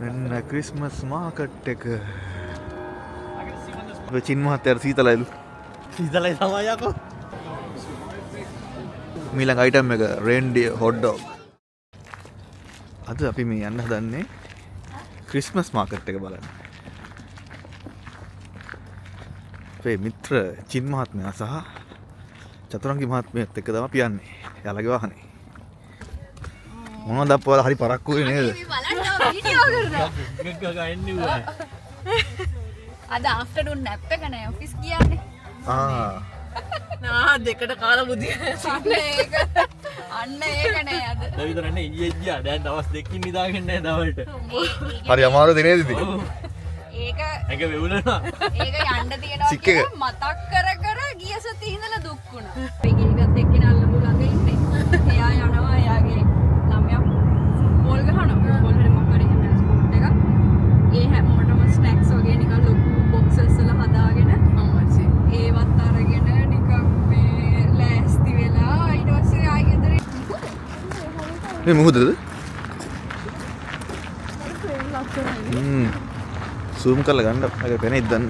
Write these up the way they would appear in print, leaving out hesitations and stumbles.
මෙන්න Christmas market එක. Chin මහත්තයාට සීතලයිලු. සීතලයි තමයි යකෝ. ඊළඟ අයිටම් එක රේන්ඩියර් හොට් ඩොග්. අද අපි මේ යන්න හදන්නේ ක්‍රිස්මස් මාකට් එක බලන්න. අපේ මිත්‍ර චින් මහත්මයා සහ චතුරංගි මහත්මියත් එක්ක තමයි අපි යන්නේ. එයාලගේ වාහනේ. මොනවද අප්පා හරි පරක්කුවේ නේද? අද ආෆ්ටර්නූන් නැප් එක නෑ ඔෆිස් ගියානේ. දෙකට කාලා බුදිය. අන්න ඒක නෑ අද. දවිතරන්නේ ඉන්නේ ගියා. දැන් දවස් දෙකකින් නිදාගෙන නැහැ දවල්ට. හරි අමාරු දිනේද ඉතින්? ඒක වෙවුලනවා. ඒක යන්න තියෙනවා සික් එක. කියලා මතක් කර ගිය සතියේ ඉඳලා දුක් වුණා. ඒකෙනිකත් එක්කෙනා අල්ලපු ළඟ ඉන්නේ. එයා යනවා එයාගේ ළමයා ෆුට්බෝල් ගහනවා. ෆුට්බෝල් හරි මොකක් හරි හැම ස්පෝට් එකක්. ඒ හැමෝටම ස්නැක්ස් වගේ නිකන් ලොකු බොක්සස් වල හදාගෙන ඒවත් අරගෙන නිකන් මේ ලෑස්ති වෙලා ඊට පස්සේ ආයෙ ගෙදර මේ මොහොතද? සූම් කරලා ගන්න අග පෙනෙයිද දන්න.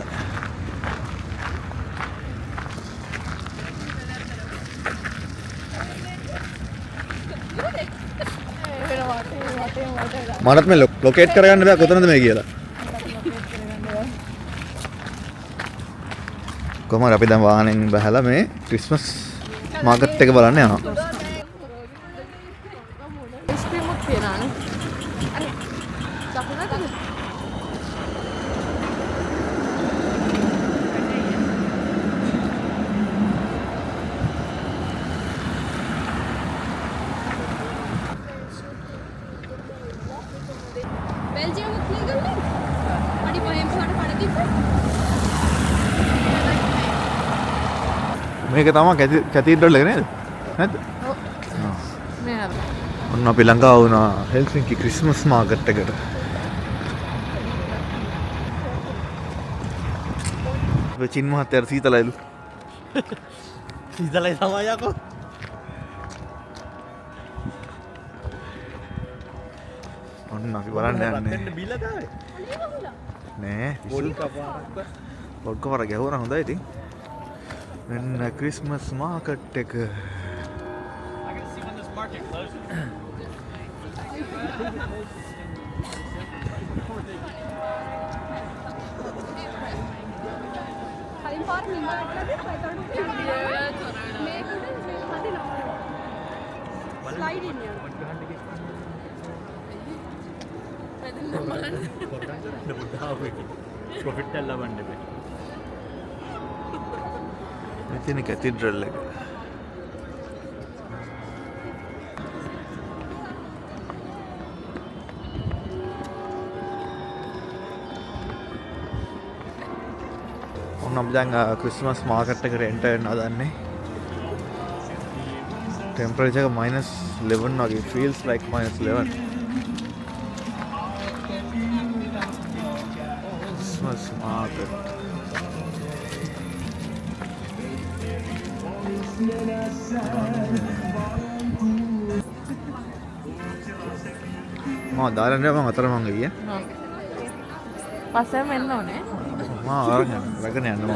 මනත් මේ ලොකේට් කරගන්න බෑ කොතනද මේ කියලා. කොහමද අපි දැන් වාහනෙන් බහලා මේ ක්‍රිස්මස් මාකට් එක බලන්න යනවා. මේක තමයි කැතීඩ්‍රල් එක නේද? නැද්ද? ඔව්. මේ හරි. ඔන්න අපි ළඟා වුණා හෙල්සින්කි ක්‍රිස්මස් මාකට් එකට. ඔය චින් මහත්තයාට සීතලයිලු. සීතලයි තමයි යකෝ. ඔන්න අපි බලන්න යන්නේ. බිල ගාවේ. නෑ. පොඩි කපාරක්. පොඩ්කමර ගැහුවනම් හොඳයි ඉතින්. මෙන්න ක්‍රිස්මස් මාකට් එක. කලින් පාර මින්ගාටද ස්ලයිඩ් ඉන්නේ. ප්‍රොෆිට් එක ලබන්න බෑ. මෙතන කැතීඩ්‍රල් එක. ඔන්න අපි දැන් ක්‍රිස්මස් මාකට් එකට එන්ටර් වෙන්න හදන්නේ. ටෙම්පරේචර් එක -11 වගේ feels like -11. Christmas market. මම දාලා නෑ මම අතරමං ගියේ. පස්සෙම එන්න ඕනේ. මම අරගෙන රැගෙන යන්න මම.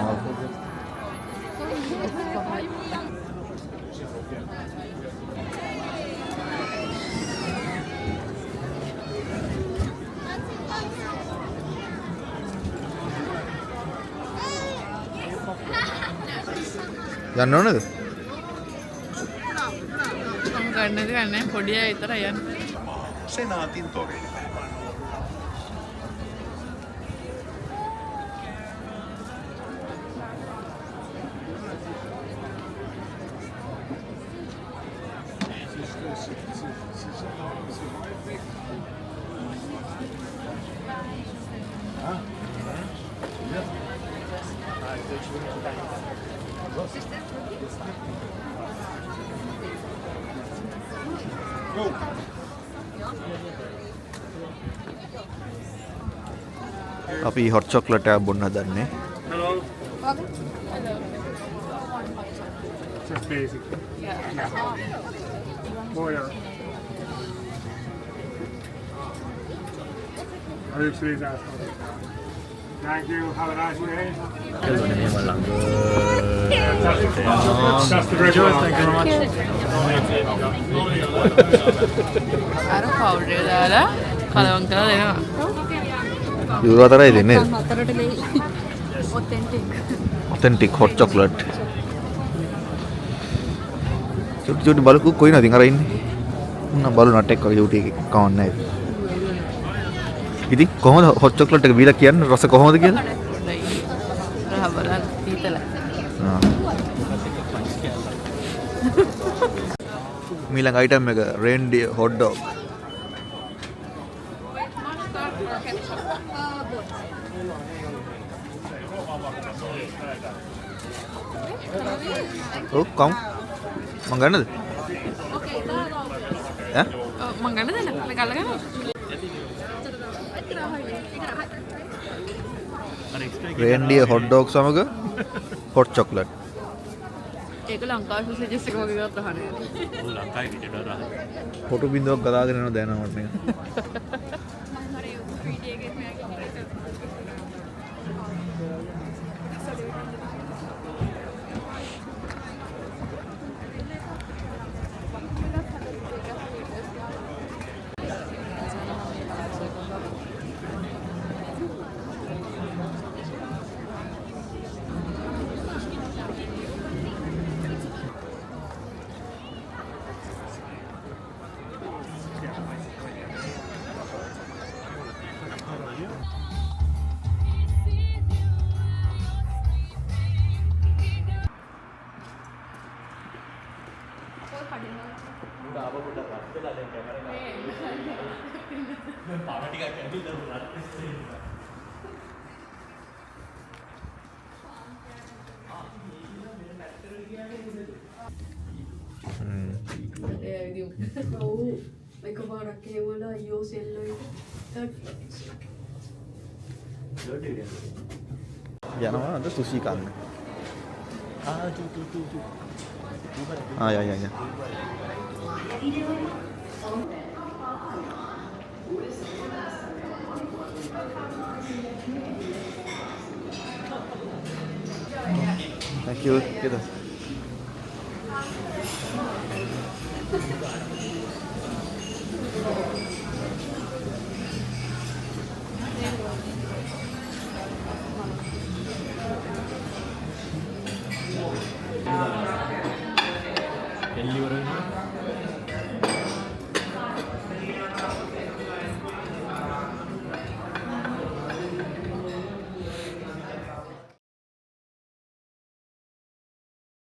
යන්න ඕනද? ගන්නද ගන්න පොඩි අය විතරයි යන්නේ. Senaatin torille. අපි හොට් චොක්ලට් එකක් බොන්න හදන්නේ. Just basic. Boy, Please ask. Thank you. Have a nice day. That's the regular. Thank you very much. අර පවුඩර් දාලා කලවම් කරලා දෙනවා. යුරෝ අතරයි දෙන්නේ. අතරට ලේ ඔතෙන්ටික් හොට් චොක්ලට්. චුටි බලකු කොයි නදින් අර ඉන්නේ. උන්න බලු නටෙක් වගේ චුටි එකක් කවන්නේ නැහැ. ඉතින් කොහොමද හොට් චොක්ලට් එක බීලා කියන්නේ රස කොහොමද කියලා? රහ බලන්න සීතල. මීළඟ අයිටම් එක රේන්ඩියර් හොට් ඩොග්. ඔව් කොම් මං ගන්නද? ඈ මං ගන්න දෙන්න. මේ ගල්ල ගන්න. රේන්ඩියර් හොට් ඩොග් සමග හොට් චොක්ලට්. ඒක ලංකාවේ සෙජස් එක වගේ එකක් අහන්නේ. ඔව් ලංකාවේ පිටට රහ. ෆොටෝ බින්දුවක් ගලාගෙන යනවා දැනනවට නේ. එකපාරක් එහෙම අයියෝ සෙල්ලෝ යනවා අද සුෂි කන්න. යා. Thank you. Gitu.